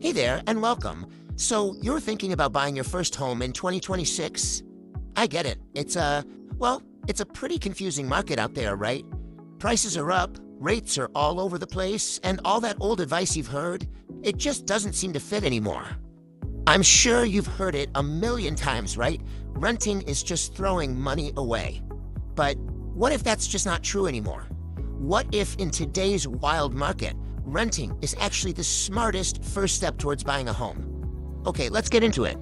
Hey there, and welcome. So, you're thinking about buying your first home in 2026? I get it. It's a pretty confusing market out there, right? Prices are up, rates are all over the place, and all that old advice you've heard, it just doesn't seem to fit anymore. I'm sure you've heard it a million times, right? Renting is just throwing money away. But what if that's just not true anymore? What if in today's wild market, renting is actually the smartest first step towards buying a home? Okay, let's get into it.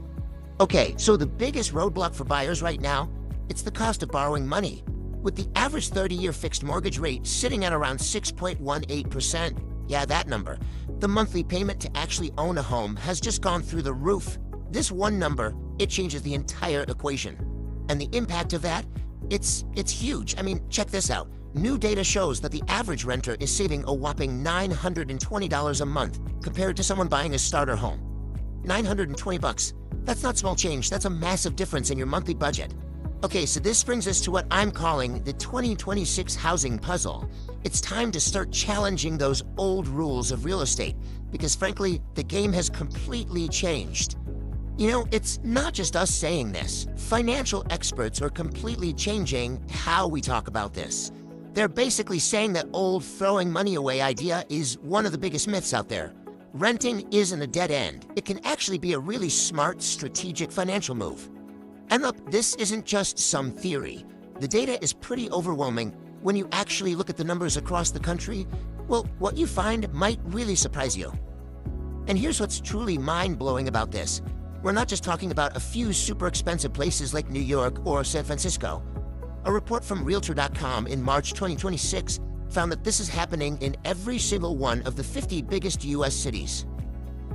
Okay, so the biggest roadblock for buyers right now, it's the cost of borrowing money. With the average 30-year fixed mortgage rate sitting at around 6.18%, yeah, that number, the monthly payment to actually own a home has just gone through the roof. This one number, it changes the entire equation. And the impact of that, it's huge. I mean, check this out. New data shows that the average renter is saving a whopping $920 a month compared to someone buying a starter home. $920. That's not small change. That's a massive difference in your monthly budget. Okay, so this brings us to what I'm calling the 2026 housing puzzle. It's time to start challenging those old rules of real estate because frankly, the game has completely changed. You know, it's not just us saying this. Financial experts are completely changing how we talk about this. They're basically saying that old throwing money away idea is one of the biggest myths out there. Renting isn't a dead end. It can actually be a really smart, strategic financial move. And look, this isn't just some theory. The data is pretty overwhelming. When you actually look at the numbers across the country, well, what you find might really surprise you. And here's what's truly mind-blowing about this. We're not just talking about a few super expensive places like New York or San Francisco. A report from Realtor.com in March 2026 found that this is happening in every single one of the 50 biggest U.S. cities.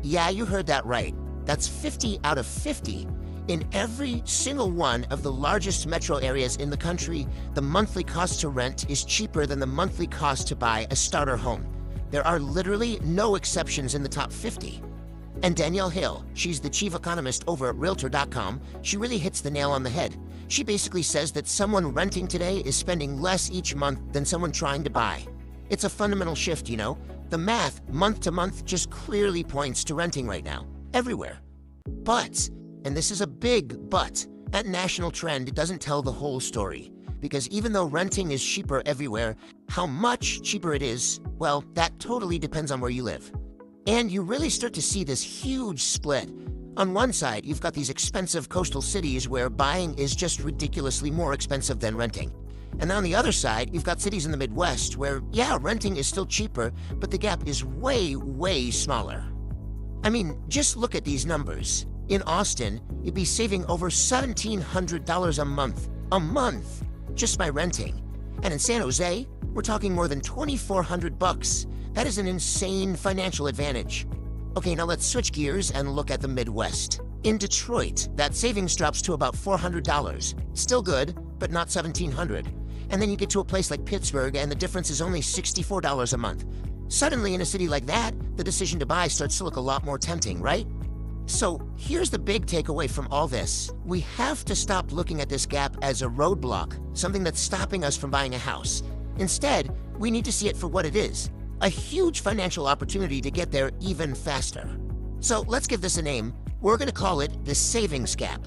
Yeah, you heard that right. That's 50 out of 50. In every single one of the largest metro areas in the country, the monthly cost to rent is cheaper than the monthly cost to buy a starter home. There are literally no exceptions in the top 50. And Danielle Hill, she's the chief economist over at Realtor.com, she really hits the nail on the head. She basically says that someone renting today is spending less each month than someone trying to buy. It's a fundamental shift, you know? The math, month to month, just clearly points to renting right now, everywhere. But, and this is a big but, that national trend doesn't tell the whole story. Because even though renting is cheaper everywhere, how much cheaper it is, well, that totally depends on where you live. And you really start to see this huge split. On one side, you've got these expensive coastal cities where buying is just ridiculously more expensive than renting. And on the other side, you've got cities in the Midwest where, yeah, renting is still cheaper, but the gap is way, way smaller. I mean, just look at these numbers. In Austin, you'd be saving over $1,700 a month, just by renting. And in San Jose, we're talking more than $2,400. That is an insane financial advantage. Okay, now let's switch gears and look at the Midwest. In Detroit, that savings drops to about $400. Still good, but not $1,700. And then you get to a place like Pittsburgh and the difference is only $64 a month. Suddenly in a city like that, the decision to buy starts to look a lot more tempting, right? So here's the big takeaway from all this. We have to stop looking at this gap as a roadblock, something that's stopping us from buying a house. Instead, we need to see it for what it is. A huge financial opportunity to get there even faster. So let's give this a name. We're going to call it the savings gap.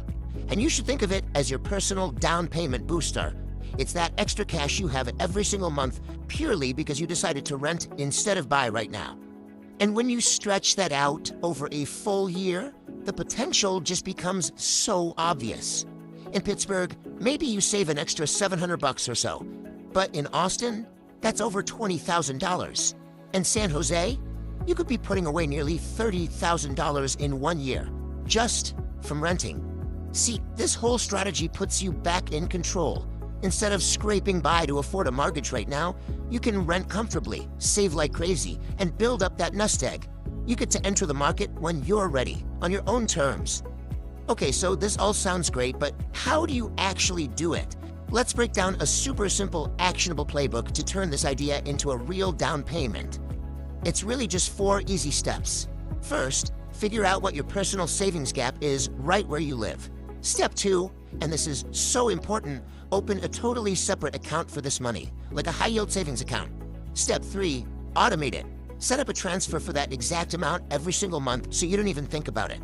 And you should think of it as your personal down payment booster. It's that extra cash you have every single month purely because you decided to rent instead of buy right now. And when you stretch that out over a full year, the potential just becomes so obvious. In Pittsburgh, maybe you save an extra $700 or so. But in Austin, that's over $20,000. And San Jose, you could be putting away nearly $30,000 in 1 year, just from renting. See, this whole strategy puts you back in control. Instead of scraping by to afford a mortgage right now, you can rent comfortably, save like crazy, and build up that nest egg. You get to enter the market when you're ready, on your own terms. Okay, so this all sounds great, but how do you actually do it? Let's break down a super simple, actionable playbook to turn this idea into a real down payment. It's really just 4 easy steps. First, figure out what your personal savings gap is right where you live. Step 2, and this is so important, open a totally separate account for this money, like a high-yield savings account. Step 3, automate it. Set up a transfer for that exact amount every single month so you don't even think about it.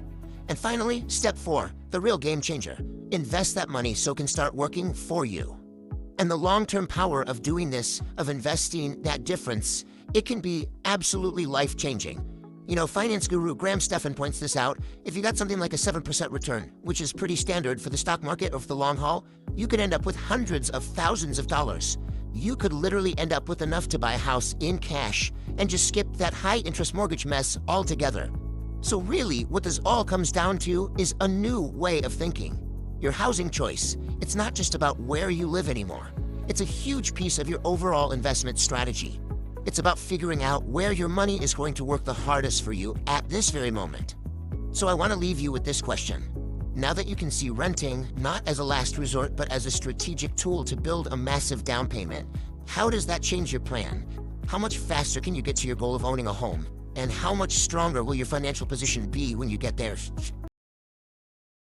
And finally, step 4, the real game changer. Invest that money so it can start working for you. And the long-term power of doing this, of investing that difference, it can be absolutely life-changing. You know, finance guru Graham Stephan points this out. If you got something like a 7% return, which is pretty standard for the stock market or for the long haul, you could end up with hundreds of thousands of dollars. You could literally end up with enough to buy a house in cash and just skip that high-interest mortgage mess altogether. So really, what this all comes down to is a new way of thinking. Your housing choice, it's not just about where you live anymore. It's a huge piece of your overall investment strategy. It's about figuring out where your money is going to work the hardest for you at this very moment. So I want to leave you with this question. Now that you can see renting not as a last resort, but as a strategic tool to build a massive down payment, how does that change your plan? How much faster can you get to your goal of owning a home? And how much stronger will your financial position be when you get there?